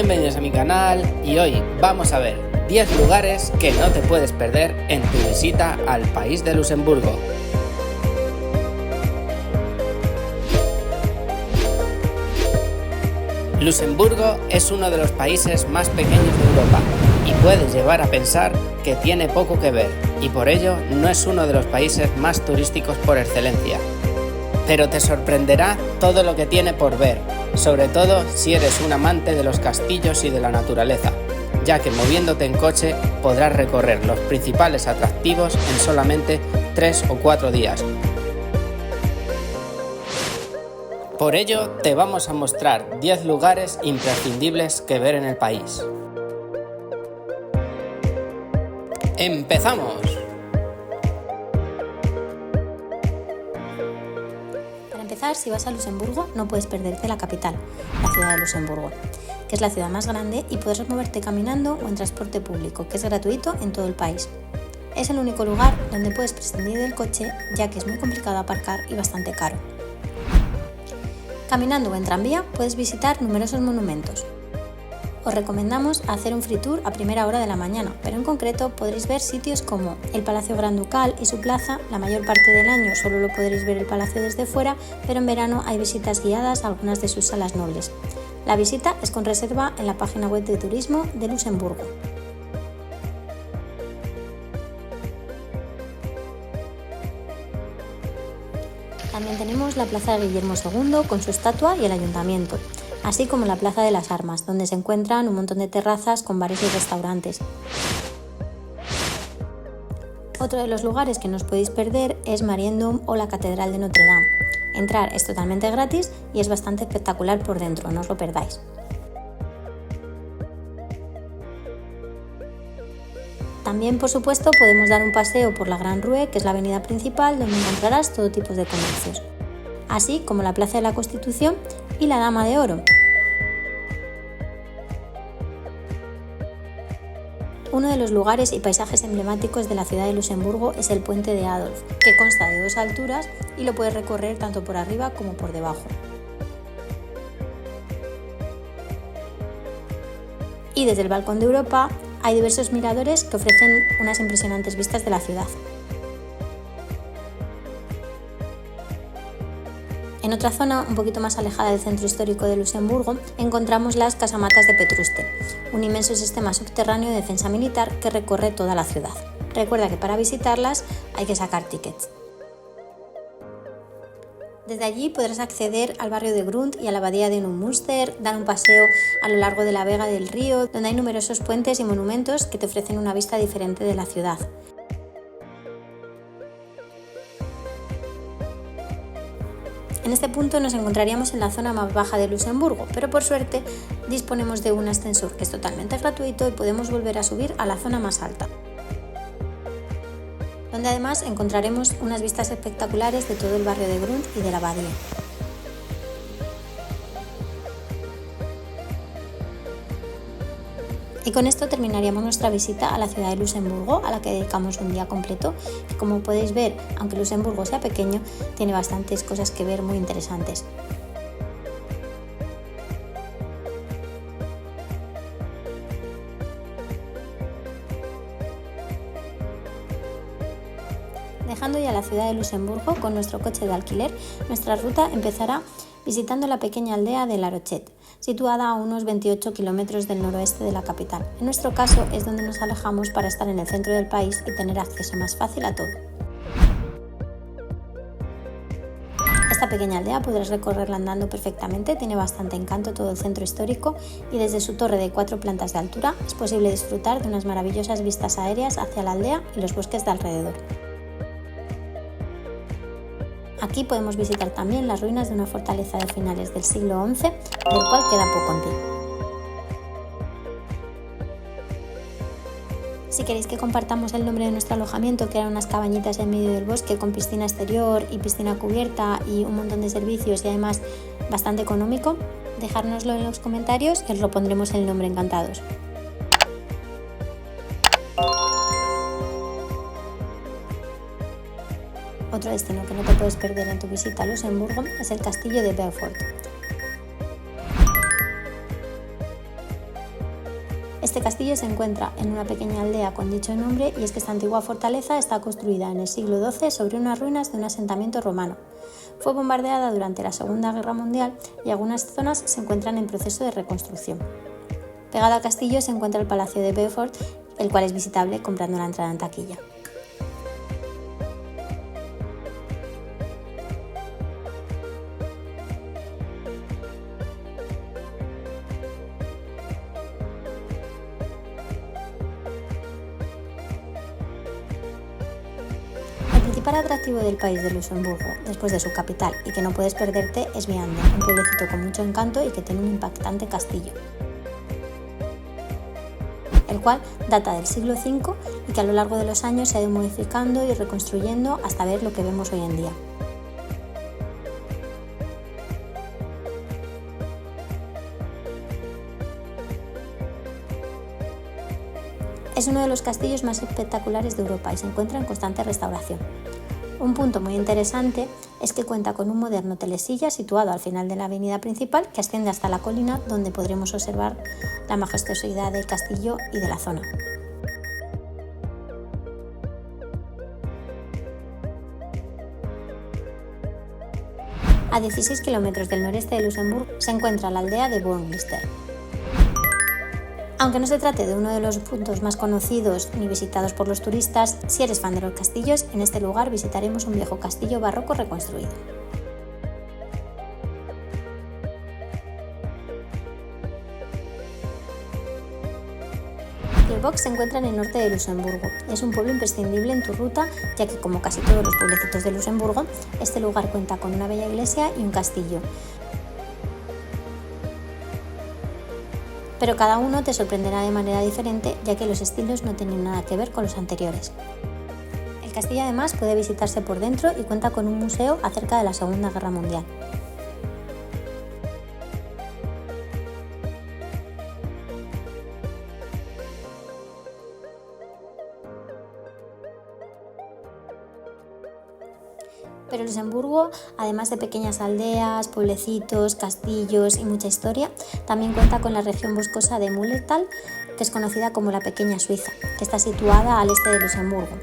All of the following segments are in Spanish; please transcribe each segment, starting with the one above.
Bienvenidos a mi canal y hoy vamos a ver 10 lugares que no te puedes perder en tu visita al país de Luxemburgo. Luxemburgo es uno de los países más pequeños de Europa y puedes llevar a pensar que tiene poco que ver y por ello no es uno de los países más turísticos por excelencia. Pero te sorprenderá todo lo que tiene por ver, sobre todo si eres un amante de los castillos y de la naturaleza, ya que moviéndote en coche podrás recorrer los principales atractivos en solamente 3 o 4 días. Por ello te vamos a mostrar 10 lugares imprescindibles que ver en el país. ¡Empezamos! Para empezar, si vas a Luxemburgo, no puedes perderte la capital, la ciudad de Luxemburgo, que es la ciudad más grande y podrás moverte caminando o en transporte público, que es gratuito en todo el país. Es el único lugar donde puedes prescindir del coche, ya que es muy complicado aparcar y bastante caro. Caminando o en tranvía puedes visitar numerosos monumentos. Os recomendamos hacer un free tour a primera hora de la mañana, pero en concreto podréis ver sitios como el Palacio Gran Ducal y su plaza. La mayor parte del año solo lo podréis ver el palacio desde fuera, pero en verano hay visitas guiadas a algunas de sus salas nobles. La visita es con reserva en la página web de turismo de Luxemburgo. También tenemos la Plaza de Guillermo II con su estatua y el ayuntamiento, así como la Plaza de las Armas, donde se encuentran un montón de terrazas con bares y restaurantes. Otro de los lugares que no os podéis perder es Mariendom o la Catedral de Notre Dame. Entrar es totalmente gratis y es bastante espectacular por dentro, no os lo perdáis. También, por supuesto, podemos dar un paseo por la Gran Rue, que es la avenida principal, donde encontrarás todo tipo de comercios, así como la Plaza de la Constitución y la Dama de Oro. Uno de los lugares y paisajes emblemáticos de la ciudad de Luxemburgo es el Puente de Adolf, que consta de 2 alturas y lo puedes recorrer tanto por arriba como por debajo. Y desde el Balcón de Europa hay diversos miradores que ofrecen unas impresionantes vistas de la ciudad. En otra zona, un poquito más alejada del centro histórico de Luxemburgo, encontramos las casamatas de Petruste, un inmenso sistema subterráneo de defensa militar que recorre toda la ciudad. Recuerda que para visitarlas hay que sacar tickets. Desde allí podrás acceder al barrio de Grund y a la abadía de Neumünster, dar un paseo a lo largo de la vega del río, donde hay numerosos puentes y monumentos que te ofrecen una vista diferente de la ciudad. En este punto nos encontraríamos en la zona más baja de Luxemburgo, pero por suerte disponemos de un ascensor que es totalmente gratuito y podemos volver a subir a la zona más alta, donde además encontraremos unas vistas espectaculares de todo el barrio de Grund y de la abadía. Y con esto terminaríamos nuestra visita a la ciudad de Luxemburgo, a la que dedicamos un día completo, que como podéis ver, aunque Luxemburgo sea pequeño, tiene bastantes cosas que ver muy interesantes. Dejando ya la ciudad de Luxemburgo con nuestro coche de alquiler, nuestra ruta empezará visitando la pequeña aldea de La Rochette, situada a unos 28 kilómetros del noroeste de la capital. En nuestro caso es donde nos alejamos para estar en el centro del país y tener acceso más fácil a todo. Esta pequeña aldea podrás recorrerla andando perfectamente, tiene bastante encanto todo el centro histórico y desde su torre de 4 plantas de altura es posible disfrutar de unas maravillosas vistas aéreas hacia la aldea y los bosques de alrededor. Aquí podemos visitar también las ruinas de una fortaleza de finales del siglo XI, del cual queda poco en pie. Si queréis que compartamos el nombre de nuestro alojamiento, que eran unas cabañitas en medio del bosque con piscina exterior y piscina cubierta y un montón de servicios y además bastante económico, dejárnoslo en los comentarios y os lo pondremos el nombre encantados. Otro destino que no te puedes perder en tu visita a Luxemburgo es el castillo de Beaufort. Este castillo se encuentra en una pequeña aldea con dicho nombre y es que esta antigua fortaleza está construida en el siglo XII sobre unas ruinas de un asentamiento romano. Fue bombardeada durante la Segunda Guerra Mundial y algunas zonas se encuentran en proceso de reconstrucción. Pegado al castillo se encuentra el Palacio de Beaufort, el cual es visitable comprando la entrada en taquilla. El principal atractivo del país de Luxemburgo, después de su capital y que no puedes perderte, es Vianden, un pueblecito con mucho encanto y que tiene un impactante castillo, el cual data del siglo V y que a lo largo de los años se ha ido modificando y reconstruyendo hasta ver lo que vemos hoy en día. Es uno de los castillos más espectaculares de Europa y se encuentra en constante restauración. Un punto muy interesante es que cuenta con un moderno telesilla situado al final de la avenida principal que asciende hasta la colina donde podremos observar la majestuosidad del castillo y de la zona. A 16 kilómetros del noreste de Luxemburgo se encuentra la aldea de Bornlister. Aunque no se trate de uno de los puntos más conocidos ni visitados por los turistas, si eres fan de los castillos, en este lugar visitaremos un viejo castillo barroco reconstruido. Pierbox se encuentra en el norte de Luxemburgo. Es un pueblo imprescindible en tu ruta, ya que como casi todos los pueblecitos de Luxemburgo, este lugar cuenta con una bella iglesia y un castillo. Pero cada uno te sorprenderá de manera diferente, ya que los estilos no tienen nada que ver con los anteriores. El castillo además puede visitarse por dentro y cuenta con un museo acerca de la Segunda Guerra Mundial. Pero Luxemburgo, además de pequeñas aldeas, pueblecitos, castillos y mucha historia, también cuenta con la región boscosa de Mullertal, que es conocida como la Pequeña Suiza, que está situada al este de Luxemburgo,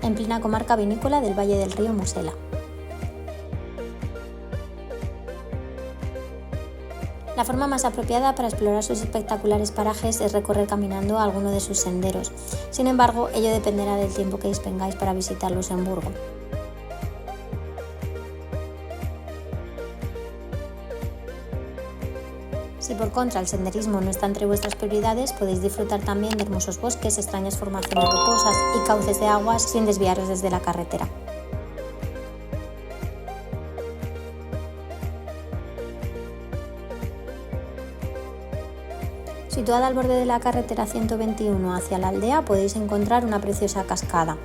en plena comarca vinícola del valle del río Mosela. La forma más apropiada para explorar sus espectaculares parajes es recorrer caminando alguno de sus senderos. Sin embargo, ello dependerá del tiempo que dispongáis para visitar Luxemburgo. Si por contra el senderismo no está entre vuestras prioridades, podéis disfrutar también de hermosos bosques, extrañas formaciones rocosas y cauces de aguas sin desviaros desde la carretera. Situada al borde de la carretera 121 hacia la aldea, podéis encontrar una preciosa cascada.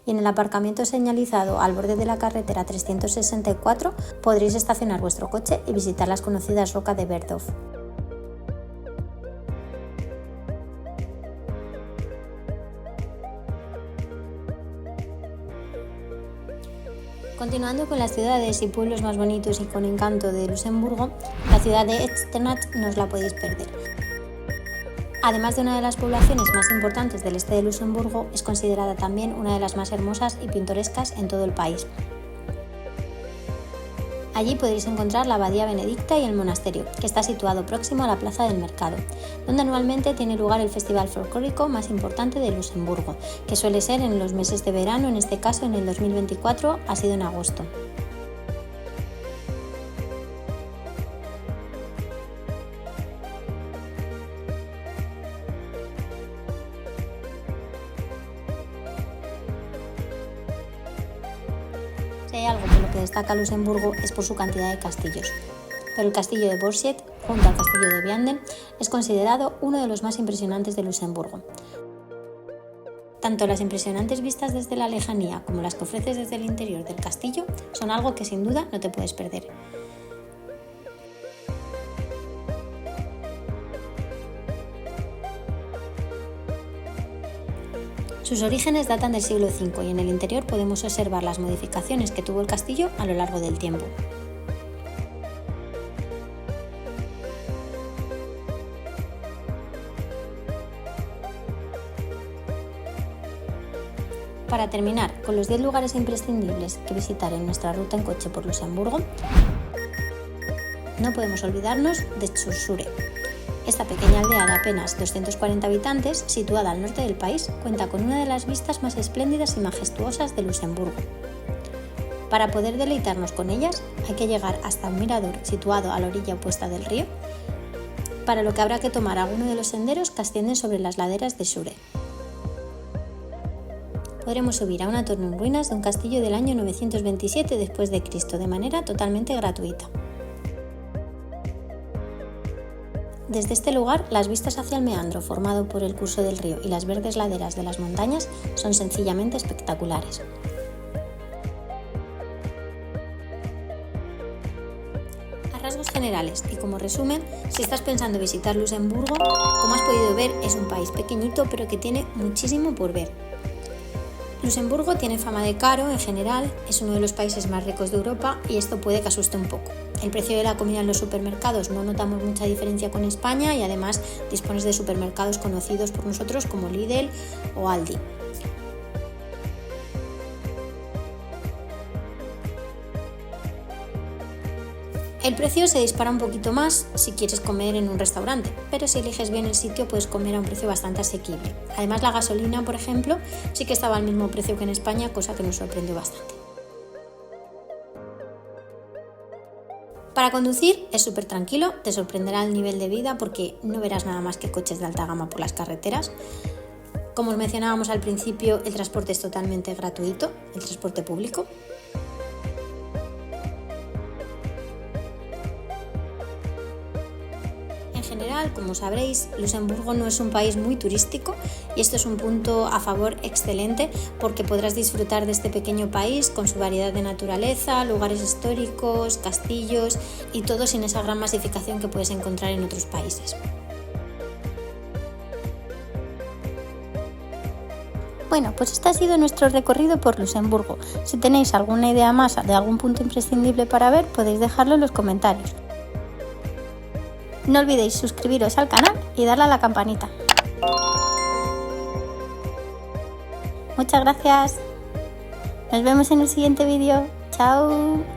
Y en el aparcamiento señalizado al borde de la carretera 364 podréis estacionar vuestro coche y visitar las conocidas rocas de Bergdorf. Continuando con las ciudades y pueblos más bonitos y con encanto de Luxemburgo, la ciudad de Echternach no os la podéis perder. Además de una de las poblaciones más importantes del este de Luxemburgo, es considerada también una de las más hermosas y pintorescas en todo el país. Allí podréis encontrar la abadía benedicta y el monasterio, que está situado próximo a la plaza del mercado, donde anualmente tiene lugar el festival folclórico más importante de Luxemburgo, que suele ser en los meses de verano, en este caso en el 2024 ha sido en agosto. Si hay algo por lo que destaca Luxemburgo es por su cantidad de castillos, pero el castillo de Borsiet, junto al castillo de Vianden, es considerado uno de los más impresionantes de Luxemburgo. Tanto las impresionantes vistas desde la lejanía como las que ofreces desde el interior del castillo son algo que sin duda no te puedes perder. Sus orígenes datan del siglo V y en el interior podemos observar las modificaciones que tuvo el castillo a lo largo del tiempo. Para terminar, con los 10 lugares imprescindibles que visitar en nuestra ruta en coche por Luxemburgo, no podemos olvidarnos de Tsursure. Esta pequeña aldea de apenas 240 habitantes, situada al norte del país, cuenta con una de las vistas más espléndidas y majestuosas de Luxemburgo. Para poder deleitarnos con ellas, hay que llegar hasta un mirador situado a la orilla opuesta del río, para lo que habrá que tomar alguno de los senderos que ascienden sobre las laderas de Sure. Podremos subir a una torre en ruinas de un castillo del año 927 después de Cristo de manera totalmente gratuita. Desde este lugar, las vistas hacia el meandro formado por el curso del río y las verdes laderas de las montañas son sencillamente espectaculares. A rasgos generales y como resumen, si estás pensando visitar Luxemburgo, como has podido ver, es un país pequeñito pero que tiene muchísimo por ver. Luxemburgo tiene fama de caro en general, es uno de los países más ricos de Europa y esto puede que asuste un poco. El precio de la comida en los supermercados no notamos mucha diferencia con España y además dispones de supermercados conocidos por nosotros como Lidl o Aldi. El precio se dispara un poquito más si quieres comer en un restaurante, pero si eliges bien el sitio puedes comer a un precio bastante asequible. Además, la gasolina, por ejemplo, sí que estaba al mismo precio que en España, cosa que nos sorprendió bastante. Para conducir es súper tranquilo, te sorprenderá el nivel de vida porque no verás nada más que coches de alta gama por las carreteras. Como os mencionábamos al principio, el transporte es totalmente gratuito, el transporte público. En general, como sabréis, Luxemburgo no es un país muy turístico y esto es un punto a favor excelente porque podrás disfrutar de este pequeño país con su variedad de naturaleza, lugares históricos, castillos y todo sin esa gran masificación que puedes encontrar en otros países. Bueno, pues este ha sido nuestro recorrido por Luxemburgo. Si tenéis alguna idea más de algún punto imprescindible para ver, podéis dejarlo en los comentarios. No olvidéis suscribiros al canal y darle a la campanita. Muchas gracias. Nos vemos en el siguiente vídeo. Chao.